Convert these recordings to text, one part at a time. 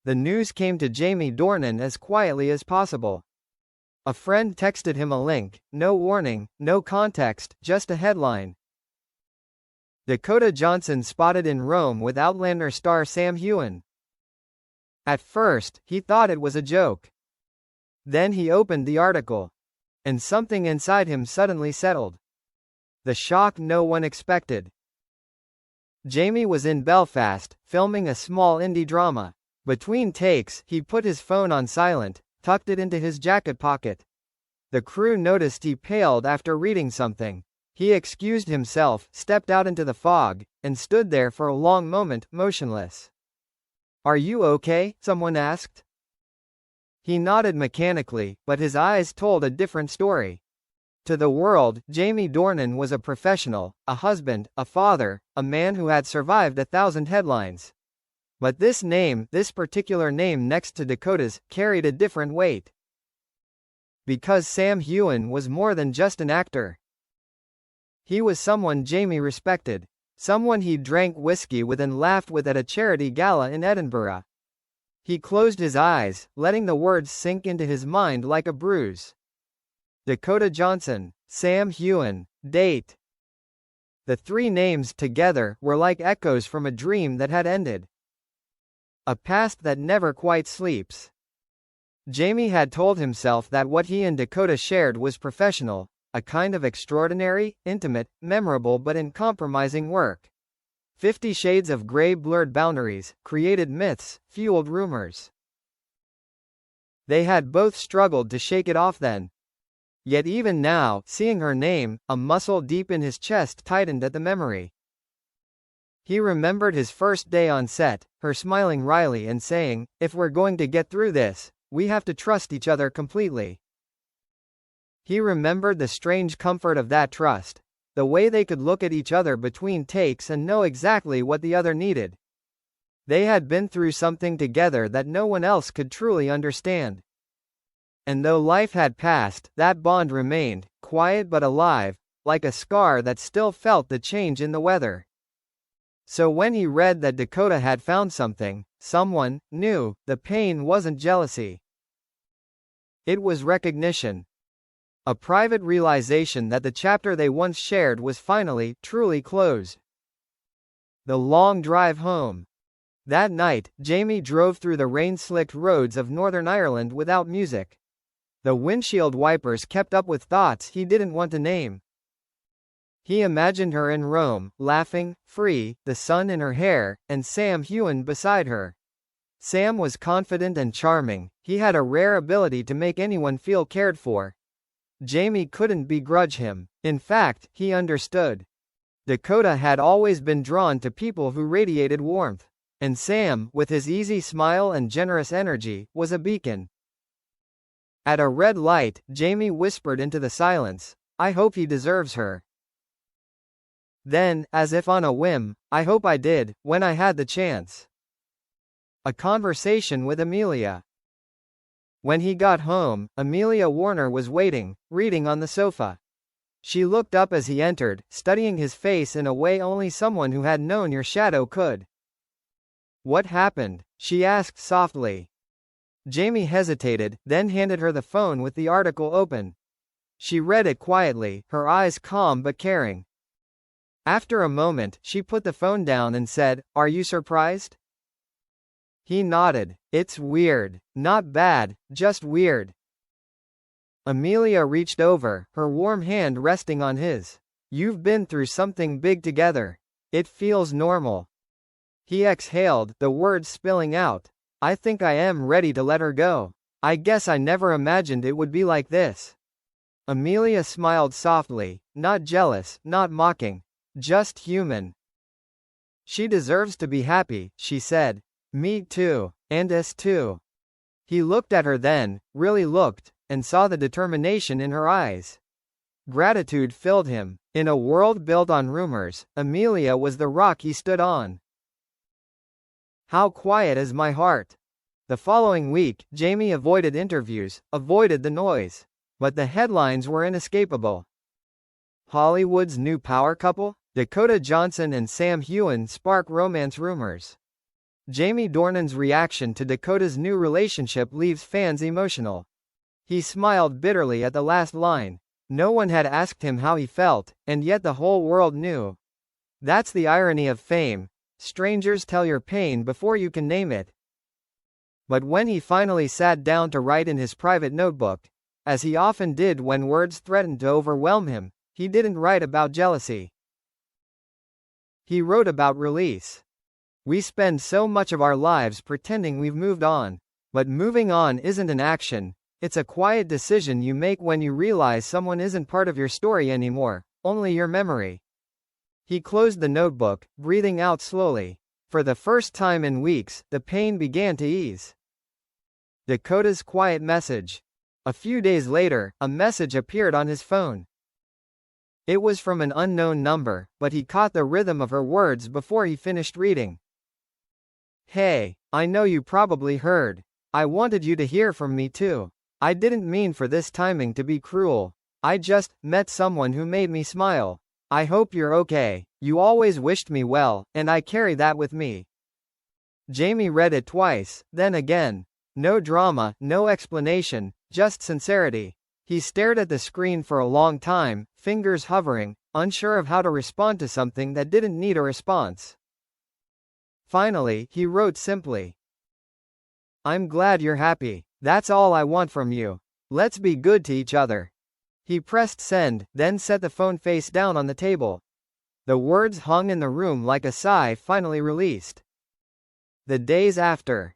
The news came to Jamie Dornan as quietly as possible. A friend texted him a link, no warning, no context, just a headline. Dakota Johnson spotted in Rome with Outlander star Sam Heughan. At first, he thought it was a joke. Then he opened the article. And something inside him suddenly settled. The shock no one expected. Jamie was in Belfast, filming a small indie drama. Between takes, he put his phone on silent, tucked it into his jacket pocket. The crew noticed he paled after reading something. He excused himself, stepped out into the fog, and stood there for a long moment, motionless. "Are you okay?" someone asked. He nodded mechanically, but his eyes told a different story. To the world, Jamie Dornan was a professional, a husband, a father, a man who had survived 1,000 headlines. But this particular name next to Dakota's, carried a different weight. Because Sam Heughan was more than just an actor. He was someone Jamie respected. Someone he drank whiskey with and laughed with at a charity gala in Edinburgh. He closed his eyes, letting the words sink into his mind like a bruise. Dakota Johnson, Sam Heughan, date. The three names together were like echoes from a dream that had ended. A past that never quite sleeps. Jamie had told himself that what he and Dakota shared was professional, a kind of extraordinary, intimate, memorable but uncompromising work. 50 Shades of Grey blurred boundaries, created myths, fueled rumors. They had both struggled to shake it off then. Yet even now, seeing her name, a muscle deep in his chest tightened at the memory. He remembered his first day on set, her smiling wryly and saying, "If we're going to get through this, we have to trust each other completely." He remembered the strange comfort of that trust, the way they could look at each other between takes and know exactly what the other needed. They had been through something together that no one else could truly understand. And though life had passed, that bond remained, quiet but alive, like a scar that still felt the change in the weather. So when he read that Dakota had found someone new, the pain wasn't jealousy. It was recognition. A private realization that the chapter they once shared was finally, truly closed. The long drive home. That night, Jamie drove through the rain-slicked roads of Northern Ireland without music. The windshield wipers kept up with thoughts he didn't want to name. He imagined her in Rome, laughing, free, the sun in her hair, and Sam Heughan beside her. Sam was confident and charming, he had a rare ability to make anyone feel cared for. Jamie couldn't begrudge him. In fact, he understood. Dakota had always been drawn to people who radiated warmth. And Sam, with his easy smile and generous energy, was a beacon. At a red light, Jamie whispered into the silence, "I hope he deserves her." Then, as if on a whim, "I hope I did, when I had the chance." A conversation with Amelia. When he got home, Amelia Warner was waiting, reading on the sofa. She looked up as he entered, studying his face in a way only someone who had known your shadow could. "What happened?" she asked softly. Jamie hesitated, then handed her the phone with the article open. She read it quietly, her eyes calm but caring. After a moment, she put the phone down and said, "Are you surprised?" He nodded. "It's weird. Not bad, just weird." Amelia reached over, her warm hand resting on his. "You've been through something big together. It feels normal." He exhaled, the words spilling out. "I think I am ready to let her go. I guess I never imagined it would be like this." Amelia smiled softly, not jealous, not mocking. Just human. "She deserves to be happy," she said. "Me too. And us too." He looked at her then, really looked, and saw the determination in her eyes. Gratitude filled him. In a world built on rumors, Amelia was the rock he stood on. How quiet is my heart. The following week, Jamie avoided interviews, avoided the noise. But the headlines were inescapable. Hollywood's new power couple? Dakota Johnson and Sam Heughan spark romance rumors. Jamie Dornan's reaction to Dakota's new relationship leaves fans emotional. He smiled bitterly at the last line. No one had asked him how he felt, and yet the whole world knew. That's the irony of fame. Strangers tell your pain before you can name it. But when he finally sat down to write in his private notebook, as he often did when words threatened to overwhelm him, he didn't write about jealousy. He wrote about release. We spend so much of our lives pretending we've moved on. But moving on isn't an action, it's a quiet decision you make when you realize someone isn't part of your story anymore, only your memory. He closed the notebook, breathing out slowly. For the first time in weeks, the pain began to ease. Dakota's quiet message. A few days later, a message appeared on his phone. It was from an unknown number, but he caught the rhythm of her words before he finished reading. Hey, I know you probably heard. I wanted you to hear from me too. I didn't mean for this timing to be cruel. I just met someone who made me smile. I hope you're okay. You always wished me well, and I carry that with me. Jamie read it twice, then again. No drama, no explanation, just sincerity. He stared at the screen for a long time, fingers hovering, unsure of how to respond to something that didn't need a response. Finally, he wrote simply. I'm glad you're happy. That's all I want from you. Let's be good to each other. He pressed send, then set the phone face down on the table. The words hung in the room like a sigh finally released. The days after.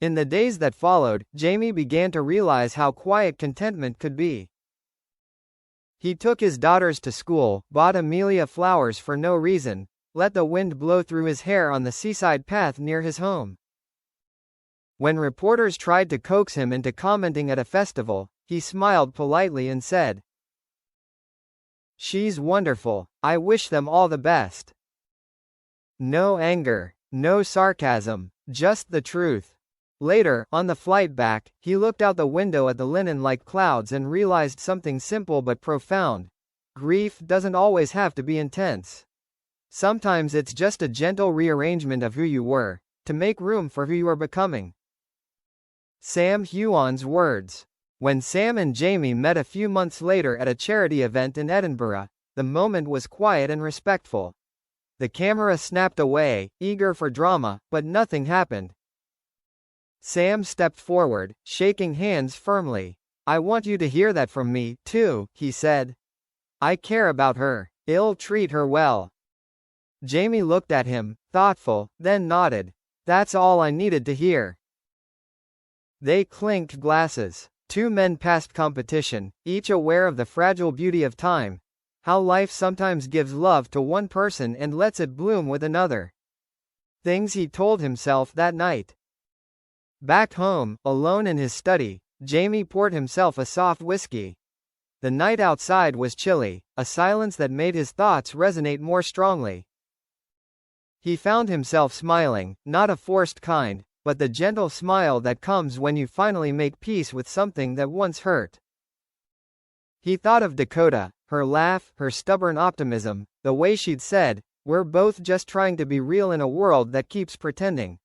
In the days that followed, Jamie began to realize how quiet contentment could be. He took his daughters to school, bought Amelia flowers for no reason, let the wind blow through his hair on the seaside path near his home. When reporters tried to coax him into commenting at a festival, he smiled politely and said, "She's wonderful. I wish them all the best." No anger, no sarcasm, just the truth. Later, on the flight back, he looked out the window at the linen like clouds and realized something simple but profound. Grief doesn't always have to be intense. Sometimes it's just a gentle rearrangement of who you were, to make room for who you are becoming. Sam Heughan's words. When Sam and Jamie met a few months later at a charity event in Edinburgh, the moment was quiet and respectful. The camera snapped away, eager for drama, but nothing happened. Sam stepped forward, shaking hands firmly. "I want you to hear that from me, too," he said. "I care about her. I'll treat her well." Jamie looked at him, thoughtful, then nodded. "That's all I needed to hear." They clinked glasses. Two men passed competition, each aware of the fragile beauty of time. How life sometimes gives love to one person and lets it bloom with another. Things he told himself that night. Back home, alone in his study, Jamie poured himself a soft whiskey. The night outside was chilly, a silence that made his thoughts resonate more strongly. He found himself smiling, not a forced kind, but the gentle smile that comes when you finally make peace with something that once hurt. He thought of Dakota, her laugh, her stubborn optimism, the way she'd said, "We're both just trying to be real in a world that keeps pretending."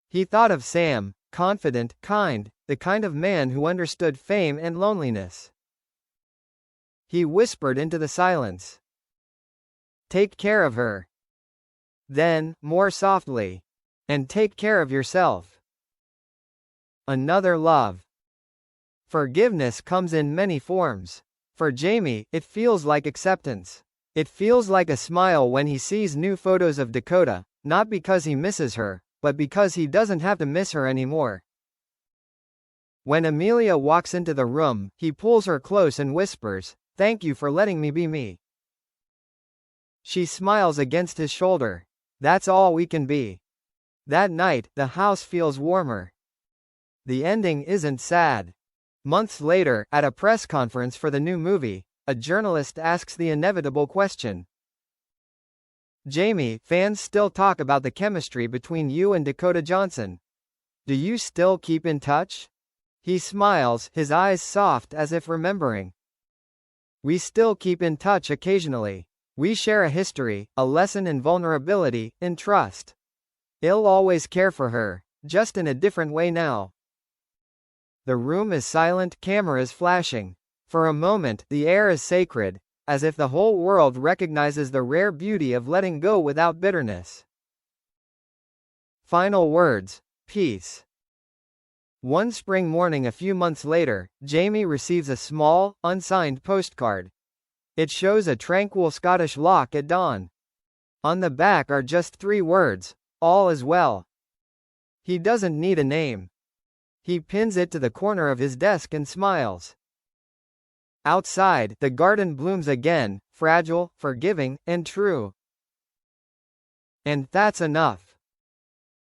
He thought of Sam, confident, kind, the kind of man who understood fame and loneliness. He whispered into the silence. "Take care of her." Then, more softly, "And take care of yourself." Another love. Forgiveness comes in many forms. For Jamie, it feels like acceptance. It feels like a smile when he sees new photos of Dakota, not because he misses her, but because he doesn't have to miss her anymore. When Amelia walks into the room, he pulls her close and whispers, "Thank you for letting me be me." She smiles against his shoulder. "That's all we can be." That night, the house feels warmer. The ending isn't sad. Months later, at a press conference for the new movie, a journalist asks the inevitable question. "Jamie, fans still talk about the chemistry between you and Dakota Johnson. Do you still keep in touch?" He smiles, his eyes soft as if remembering. "We still keep in touch occasionally. We share a history, a lesson in vulnerability, in trust." I'll always care for her, just in a different way now. The room is silent, cameras flashing. For a moment, the air is sacred, as if the whole world recognizes the rare beauty of letting go without bitterness. Final words. Peace. One spring morning a few months later, Jamie receives a small, unsigned postcard. It shows a tranquil Scottish loch at dawn. On the back are just 3 words: all is well. He doesn't need a name. He pins it to the corner of his desk and smiles. Outside, the garden blooms again, fragile, forgiving, and true. And that's enough.